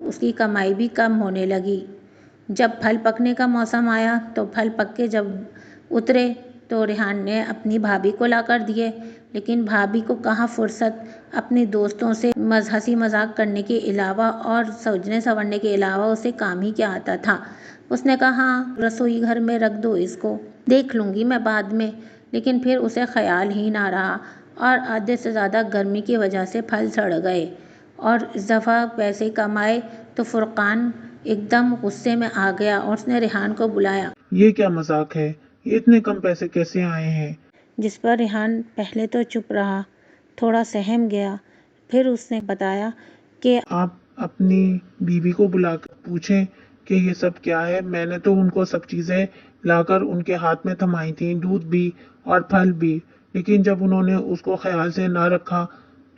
اس کی کمائی بھی کم ہونے لگی۔ جب پھل پکنے کا موسم آیا تو پھل پک کے جب اترے تو ریحان نے اپنی بھابھی کو لا کر دیے، لیکن بھابھی کو کہاں فرصت اپنے دوستوں سے ہنسی مذاق کرنے کے علاوہ اور سجنے سنورنے کے علاوہ اسے کام ہی کیا آتا تھا۔ اس نے کہا ہاں رسوئی گھر میں رکھ دو، اس کو دیکھ لوں گی میں بعد میں، لیکن پھر اسے خیال ہی نہ رہا اور آدھے سے زیادہ گرمی کی وجہ سے پھل سڑ گئے اور اس دفعہ پیسے کم آئے تو فرقان ایک دم غصے میں آ گیا اور اس نے ریحان کو بلایا۔ یہ کیا مذاق ہے؟ یہ اتنے کم پیسے کیسے آئے ہیں؟ جس پر ریحان پہلے تو چپ رہا، تھوڑا سہم گیا، پھر اس نے بتایا کہ آپ اپنی بیوی کو بلا کر پوچھیں کہ یہ سب کیا ہے۔ میں نے تو ان کو سب چیزیں لا کر ان کے ہاتھ میں تھمائی تھیں، دودھ بھی اور پھل بھی، لیکن جب انہوں نے اس کو خیال سے نہ رکھا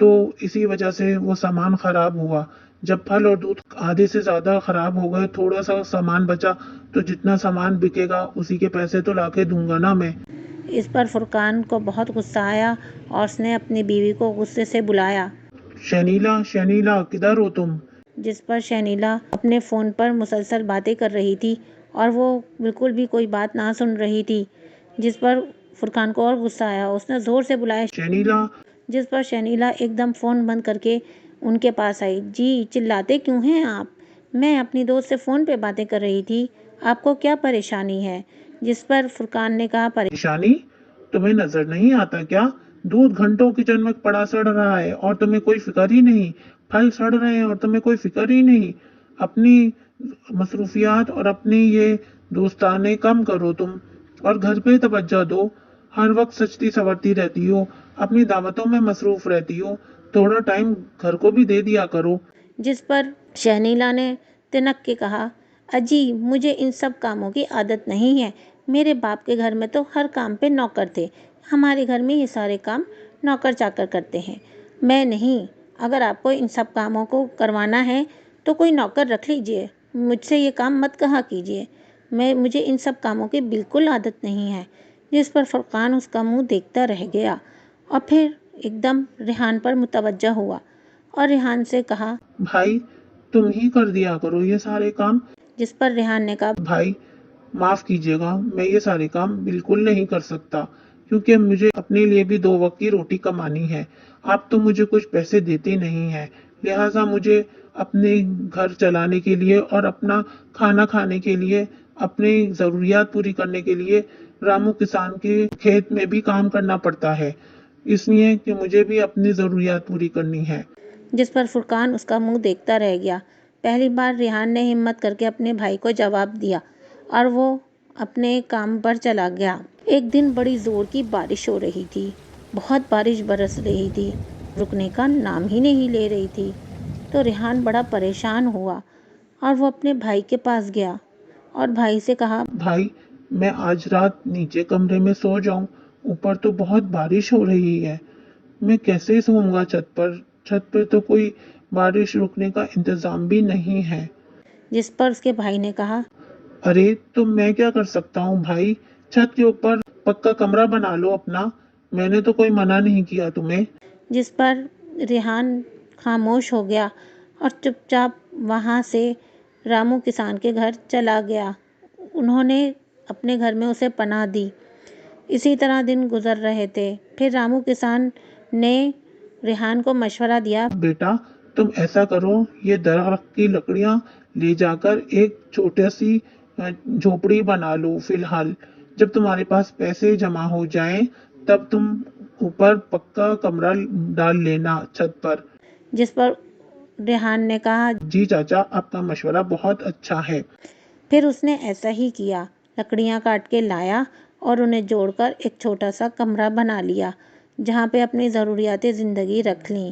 تو اسی وجہ سے وہ سامان خراب ہوا۔ جب پھل اور دودھ آدھے سے زیادہ خراب ہو گئے، تھوڑا سا سامان بچا تو جتنا سامان بکے گا اسی کے پیسے تو لا کے دوں گا نا میں۔ اس پر فرقان کو بہت غصہ آیا اور اس نے اپنی بیوی کو غصے سے بلایا۔ شنیلا شنیلا کدھر ہو تم؟ جس پر شنیلا اپنے فون پر مسلسل باتیں کر رہی تھی اور وہ بالکل بھی کوئی بات نہ سن رہی تھی، جس پر فرقان کو اور غصہ آیا۔ اس نے زور سے بلایا شنیلا۔ جس پر شنیلا ایک دم فون بند کر کے ان کے پاس آئی۔ جی چلاتے کیوں ہیں آپ؟ میں اپنی دوست سے فون پہ باتیں کر رہی تھی، آپ کو کیا پریشانی ہے؟ جس پر فرقان نے کہا پریشانی؟ تمہیں نظر نہیں آتا کیا؟ دودھ گھنٹوں کچن میں پڑا سڑ رہا ہے اور تمہیں کوئی فکر ہی نہیں، پھل سڑ رہے ہیں اور تمہیں کوئی فکر ہی نہیں۔ اپنی مصروفیات اور اپنی یہ دوستانے کم کرو تم اور گھر پہ توجہ دو۔ ہر وقت سجتی سنورتی رہتی ہو، اپنی دعوتوں میں مصروف رہتی ہو، تھوڑا ٹائم گھر کو بھی دے دیا کرو۔ جس پر شنیلا نے تنک کے کہا اجی مجھے ان سب کاموں کی عادت نہیں ہے، میرے باپ کے گھر میں تو ہر کام پہ نوکر تھے، ہمارے گھر میں یہ سارے کام نوکر چاکر کرتے ہیں، میں نہیں۔ اگر آپ کو ان سب کاموں کو کروانا ہے تو کوئی نوکر رکھ لیجئے، مجھ سے یہ کام مت کہا کیجئے، مجھے ان سب کاموں کی بالکل عادت نہیں ہے۔ جس پر فرقان اس کا منہ دیکھتا رہ گیا اور پھر ایک دم ریحان پر متوجہ ہوا اور ریحان سے کہا بھائی تم ہی کر دیا کرو یہ سارے کام۔ جس پر ریحان نے کہا بھائی معاف کیجیے گا، میں یہ سارے کام بالکل نہیں کر سکتا کیونکہ مجھے اپنے لیے بھی 2 وقت کی روٹی کمانی ہے۔ آپ تو مجھے کچھ پیسے دیتے نہیں ہیں، لہٰذا مجھے اپنے گھر چلانے کے لیے اور اپنا کھانا کھانے کے لیے، اپنی ضروریات پوری کرنے کے لیے رامو کسان کے کھیت میں بھی کام کرنا پڑتا ہے، اس لیے کہ مجھے بھی اپنی ضروریات پوری کرنی ہے۔ جس پر فرقان اس کا منہ دیکھتا رہ گیا۔ پہلی بار ریحان نے ہمت کر کے اپنے بھائی کو جواب دیا اور وہ اپنے کام پر چلا گیا۔ ایک دن بڑی زور کی بارش ہو رہی تھی، بہت بارش برس رہی تھی، رکنے کا نام ہی نہیں لے رہی تھی، تو ریحان بڑا پریشان ہوا اور وہ اپنے بھائی کے پاس گیا اور بھائی سے کہا بھائی میں آج رات نیچے کمرے میں سو جاؤں؟ اوپر تو بہت بارش ہو رہی ہے، میں کیسے سوؤں گا چھت پر؟ چھت پر تو کوئی بارش رکنے کا انتظام بھی نہیں ہے۔ جس پر اس کے بھائی نے کہا ارے تو میں کیا کر سکتا ہوں بھائی، چھت کے اوپر پکا کمرہ بنا لو اپنا، میں نے تو کوئی منع نہیں کیا تمہیں۔ جس پر ریحان خاموش ہو گیا اور چپ چاپ وہاں سے رامو کسان کے گھر چلا گیا۔ انہوں نے اپنے گھر میں اسے پناہ دی۔ اسی طرح دن گزر رہے تھے۔ پھر رامو کسان نے ریحان کو مشورہ دیا بیٹا تم ایسا کرو، یہ درخت کی لکڑیاں لے جا کر ایک چھوٹی سی جھوپڑی بنا لو فی الحال، جب تمہارے پاس پیسے جمع ہو جائیں تب تم اوپر پکا کمرہ ڈال لینا چھت پر۔ جس پر ریحان نے کہا جی چاچا آپ کا مشورہ بہت اچھا ہے۔ پھر اس نے ایسا ہی کیا، لکڑیاں کاٹ کے لایا اور انہیں جوڑ کر ایک چھوٹا سا کمرہ بنا لیا جہاں پہ اپنی ضروریات زندگی رکھ لیں۔